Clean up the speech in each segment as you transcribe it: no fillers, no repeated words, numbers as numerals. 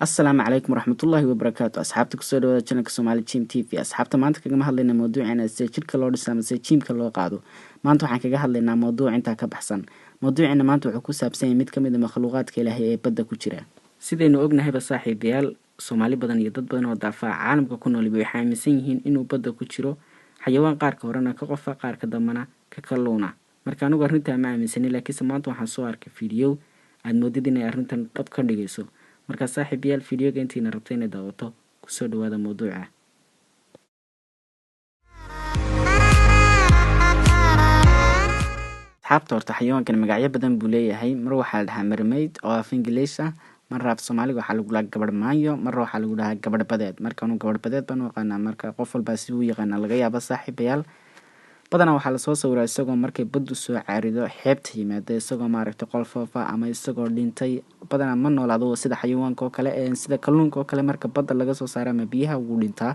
السلام عليكم ورحمة الله وبركاته. أصحابتك سودو channelka Somali Gym TV. أصحابta maanta kaga hadlayna mawduucina sida jirka loo dhiso ama sida gymka loo qaado. Maanta waxaan kaga hadlaynaa mawduuc inta ka baxsan. Mawduucina maanta wuxuu ku saabsan yahay mid ka mid ah makhluuqaadka Ilaahay ee badda ku jira. Sidaynu ognahay saaxiibayaal Soomaali badan iyo dad badan oo daafaca caalamka ku nool waxay aaminsan yihiin inuu badda ku jiro xayawaan qaar ka horena ka qofa qaar ka dambana ka kalluuna. Marka anigu arrinta ma aaminsani laakiin maanta waxaan soo arkay video aad moodid inay arrintan dhab ka dhigayso. marka saaxiibayaal videoga intiina rabtay inay daawato ku soo dhawaada mawduuca. asxaabta horta xayawaankan magacyo badan buu leeyahay. mar waxaa la dhahaa mermaid oo af English ah, mar af Soomaaliga waxaa lagu dhahaa gabadh maanyo, mar waxaa lagu dhahaa gabadh badeed. marka anu gabadh badeed baan u aqaanaa, marka qof walba si uu yaqaana laga yaabo saaxiibayaal. badanaa waxaa lasoo sawiraa isagoo markay baddu soo caarido xeebta yimaada isagoo maaragtay qol foofa ama isagoo dhintay. badanaa ma noolaado sida xayawaanka oo kale sida kalluunka oo kale marka badda laga soo saaro ama biyaha ugu dhintaa.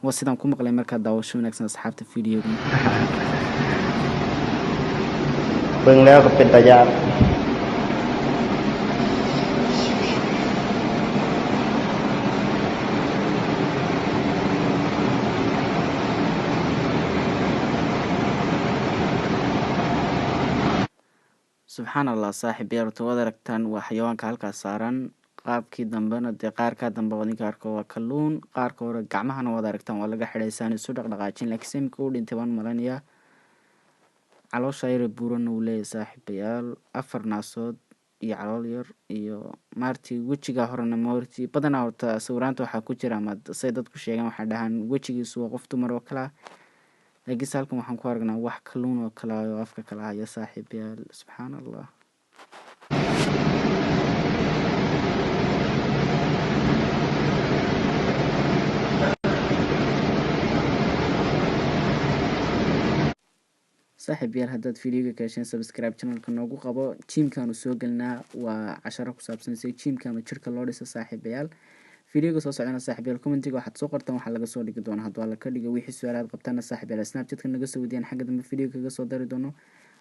waa sidaan ku maqlay markaa daawasho wanaagsan asxaabta videoga. เบิ่งแล้วก็เป็นตาญาติ subxaan allah saaxiibayaal wada aragtaan waa xayawaanka halkaas saaran. qaabkii dambena dee qaarkaa dambe wadinka arko waa kalluun, qaarka hore gacmahana wada aragtaan waa laga xidhaysaan isu dhaqdhaqaajin laakiin simka uu dhintay baan malanayaa. caloosha yar buurana uu leeyahay saaxiibayaal, 4 naasood iyo calool yar iyo maartii wejiga horena maartii badanaa horta sawiraanta waxaa ku jira ama say dadku sheegaan waxay dhahaan wejigiisu waa qof dumar oo kala. laakiin halkan waxaan ku aragnaa wax kalluun oo kala oo afka kala haya saaxiibayaal. subxaan allah. saaxiibayaal haddaad videoga ka hesheen subscribe channelka noogu qabo. gymkaanu soo gelinaa waa casharo ku saabsan sida gymka ama jirka loo dhiso saaxiibayaal. videoga soo socdana saaxiibayaal commentiga waxaad soo qortaan waxaa laga soo dhigi doonaa hadduu alla ka dhigo. wixii su'aalaad qabtaana saaxiibayaal snapchatka naga soo wadiyaan xagga dambe videoga kaga soo dari doono.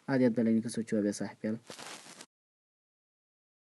aad iyo aad baa laydinka soo jawaabaya saaxiibayaal.